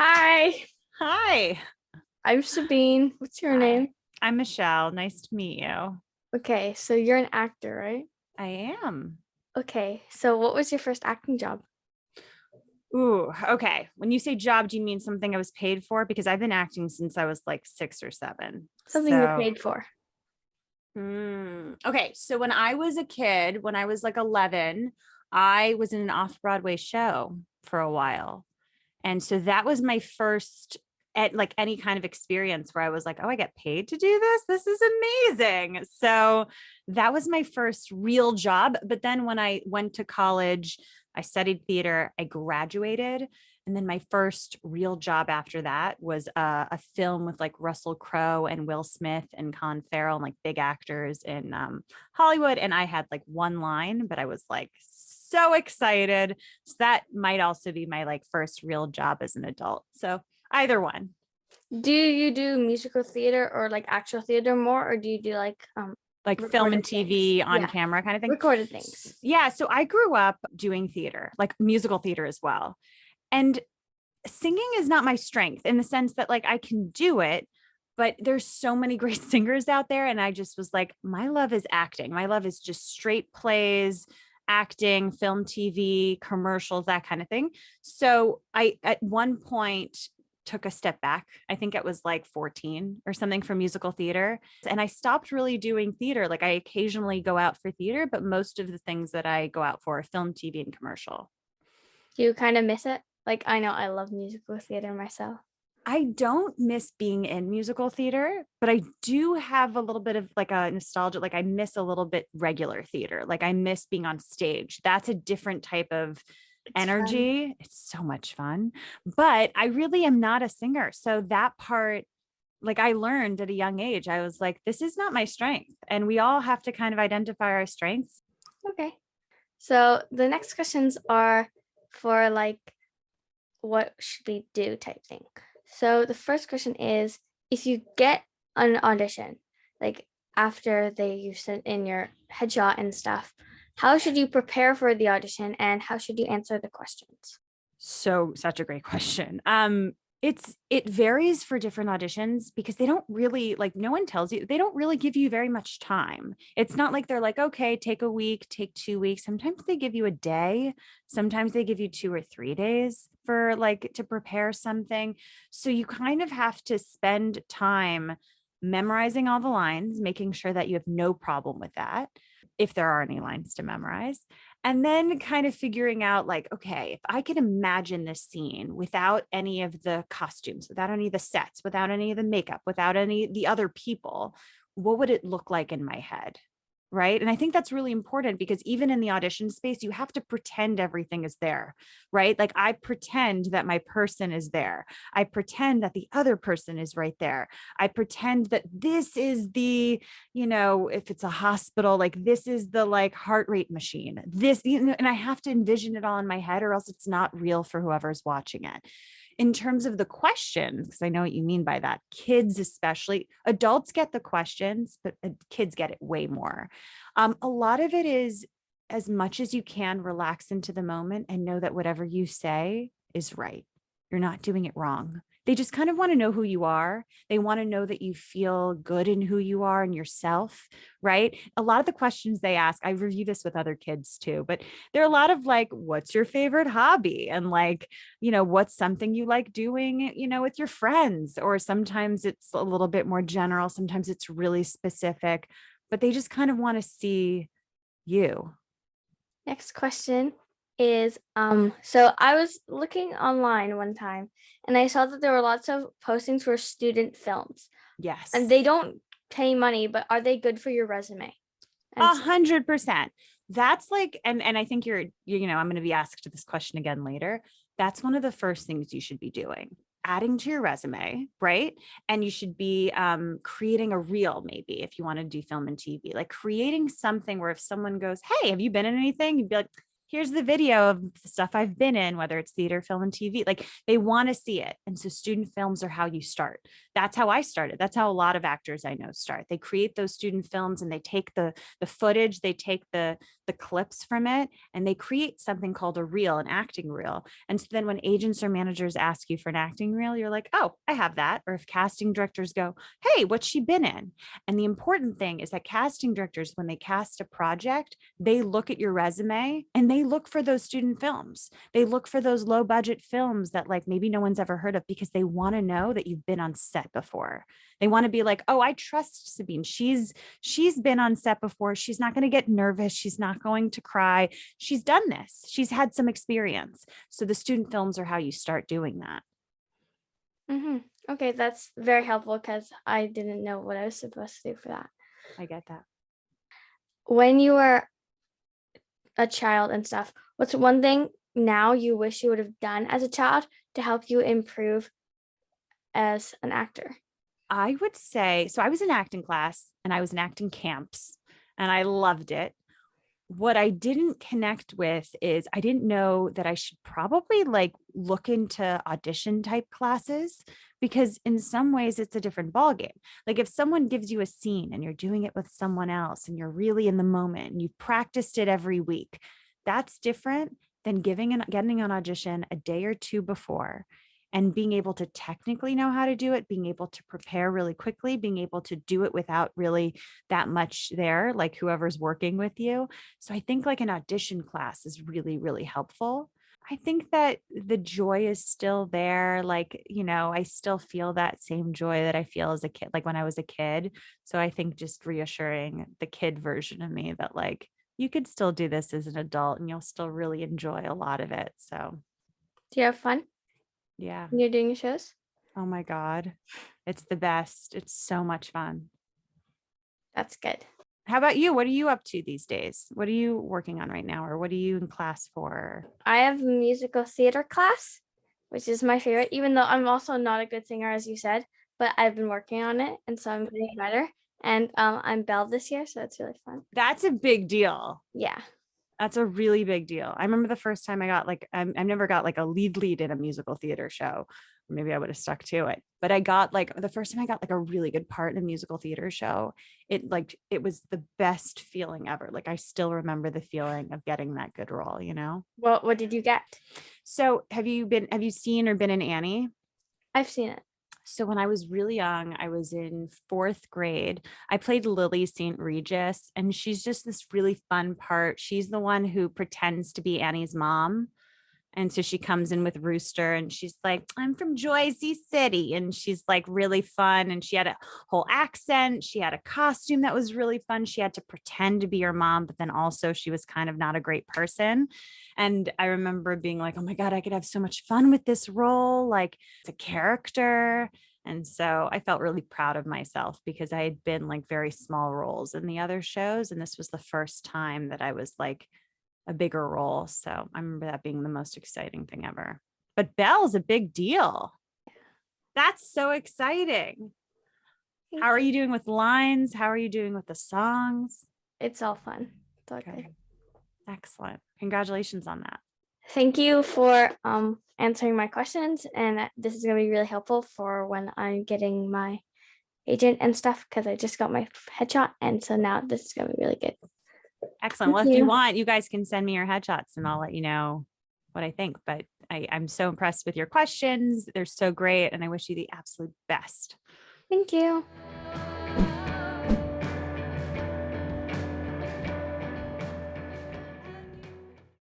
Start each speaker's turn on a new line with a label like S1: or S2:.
S1: Hi,
S2: Hi.
S1: I'm Sabine. What's your
S2: Hi.
S1: name?
S2: I'm Michelle. Nice to meet you.
S1: Okay, so you're an actor, right?
S2: I am.
S1: Okay, so what was your first acting job?
S2: Ooh, okay. When you say job, do you mean something I was paid for? Because I've been acting since I was like 6 or 7.
S1: Something you're
S2: So,
S1: paid for.
S2: okay. So when I was a kid, when I was like 11, I was in an off-Broadway show for a while. And so that was my first at like any kind of experience where I was like, oh, I get paid to do this. This is amazing. So that was my first real job. But then when I went to college, I studied theater, I graduated. And then my first real job after that was a film with like Russell Crowe and Will Smith and Colin Farrell and like big actors in Hollywood. And I had like one line, but I was like so excited. So that might also be my like first real job as an adult. So either one.
S1: Do you do musical theater or like actual theater more, or do you do
S2: Like film and
S1: recorded things?
S2: TV on
S1: Yeah,
S2: camera kind of thing.
S1: recorded things.
S2: Yeah. So I grew up doing theater, like musical theater as well. And singing is not my strength in the sense that like I can do it, but there's so many great singers out there. And I just was like, my love is acting. My love is just straight plays, acting, film, TV, commercials, that kind of thing. So I, at one point, took a step back. I think it was like 14 or something from musical theater. And I stopped really doing theater. Like I occasionally go out for theater, but most of the things that I go out for are film, TV, and commercial.
S1: Do you kind of miss it? Like, I know I love musical theater myself.
S2: I don't miss being in musical theater, but I do have a little bit of like a nostalgia. Like I miss a little bit regular theater. Like I miss being on stage. That's a different type of
S1: It's fun.
S2: energy. It's so much fun. But I really am not a singer. So that part, like I learned at a young age, I was like, this is not my strength. And we all have to kind of identify our strengths.
S1: Okay. So the next questions are for like what should we do type thing. So the first question is, if you get an audition, like after you sent in your headshot and stuff, how should you prepare for the audition and how should you answer the questions?
S2: So such a great question. It varies for different auditions because they don't really like no one tells you, they don't really give you very much time. It's not like they're like, okay, take a week, take 2 weeks. Sometimes they give you a day, sometimes they give you 2 or 3 days for like to prepare something. So you kind of have to spend time memorizing all the lines, making sure that you have no problem with that, if there are any lines to memorize. And then kind of figuring out like, okay, if I could imagine this scene without any of the costumes, without any of the sets, without any of the makeup, without any of the other people, what would it look like in my head? Right. And I think that's really important because even in the audition space, you have to pretend everything is there, right? Like I pretend that my person is there. I pretend that the other person is right there. I pretend that this is the, if it's a hospital, like this is the like heart rate machine, this, and I have to envision it all in my head or else it's not real for whoever's watching it. In terms of the questions, because I know what you mean by that, kids, especially adults get the questions, but kids get it way more. A lot of it is as much as you can relax into the moment and know that whatever you say is right. You're not doing it wrong. They just kind of want to know who you are. They want to know that you feel good in who you are and yourself, right? A lot of the questions they ask, I review this with other kids too, but there are a lot of like, what's your favorite hobby? And like, what's something you like doing, with your friends? Or sometimes it's a little bit more general. Sometimes it's really specific, but they just kind of want to see you.
S1: Next question is so I was looking online one time and I saw that there were lots of postings for student films and
S2: Yes.
S1: they don't pay money, but are they good for your resume? And
S2: 100%. That's like, and I think I'm going to be asked this question again later. That's one of the first things you should be doing, adding to your resume, right? And you should be creating a reel, maybe if you want to do film and TV, like creating something where if someone goes, hey, have you been in anything? You'd be like, here's the video of the stuff I've been in, whether it's theater, film, and TV. Like they want to see it. And so student films are how you start. That's how I started. That's how a lot of actors I know start. They create those student films and they take the footage, they take the clips from it, and they create something called a reel, an acting reel. And so then when agents or managers ask you for an acting reel, you're like, oh, I have that. Or if casting directors go, hey, what's she been in? And the important thing is that casting directors, when they cast a project, they look at your resume and they look for those student films. They look for those low budget films that like maybe no one's ever heard of, because they want to know that you've been on set before. They want to be like, oh, I trust Sabine. She's been on set before. She's not going to get nervous. She's not going to cry. She's done this. She's had some experience. So the student films are how you start doing that.
S1: Okay, that's very helpful because I didn't know what I was supposed to do for that.
S2: I get that.
S1: When you were a child and stuff, what's one thing now you wish you would have done as a child to help you improve as an actor?
S2: I would say, so I was in acting class and I was in acting camps and I loved it. What I didn't connect with is I didn't know that I should probably like look into audition type classes, because in some ways it's a different ballgame. Like if someone gives you a scene and you're doing it with someone else and you're really in the moment and you've practiced it every week, that's different than getting an audition a day or two before and being able to technically know how to do it, being able to prepare really quickly, being able to do it without really that much there, like whoever's working with you. So I think like an audition class is really, really helpful. I think that the joy is still there. Like, you know, I still feel that same joy that I feel as a kid, like when I was a kid. So I think just reassuring the kid version of me that like, you could still do this as an adult and you'll still really enjoy a lot of it. So,
S1: Do you have fun
S2: yeah.
S1: when you're doing your shows?
S2: Oh my God. It's the best. It's so much fun.
S1: That's good.
S2: How about you? What are you up to these days? What are you working on right now? Or what are you in class for?
S1: I have musical theater class, which is my favorite, even though I'm also not a good singer, as you said, but I've been working on it. And so I'm getting better. And I'm Belle this year, so it's really fun.
S2: That's a big deal.
S1: Yeah.
S2: That's a really big deal. I remember the first time I got like, I've never got like a lead in a musical theater show. Maybe I would have stuck to it, but I got like the first time I got like a really good part in a musical theater show. It was the best feeling ever. Like I still remember the feeling of getting that good role, you know?
S1: Well, what did you get?
S2: So have you seen or been in Annie?
S1: I've seen it.
S2: So when I was really young, I was in 4th grade. I played Lily St. Regis, and she's just this really fun part. She's the one who pretends to be Annie's mom. And so she comes in with Rooster and she's like, I'm from Jersey City. And she's like really fun. And she had a whole accent. She had a costume that was really fun. She had to pretend to be her mom, but then also she was kind of not a great person. And I remember being like, oh my God, I could have so much fun with this role. Like it's a character. And so I felt really proud of myself because I had been like very small roles in the other shows. And this was the first time that I was like a bigger role. So I remember that being the most exciting thing ever. But Belle's a big deal. That's so exciting. How are you doing with lines? How are you doing with the songs?
S1: It's all fun. It's all good.
S2: Excellent. Congratulations on that.
S1: Thank you for answering my questions. And this is going to be really helpful for when I'm getting my agent and stuff, because I just got my headshot. And so now this is going to be really good.
S2: Excellent. Well, if you want, you guys can send me your headshots and I'll let you know what I think. But I'm so impressed with your questions. They're so great. And I wish you the absolute best.
S1: Thank you.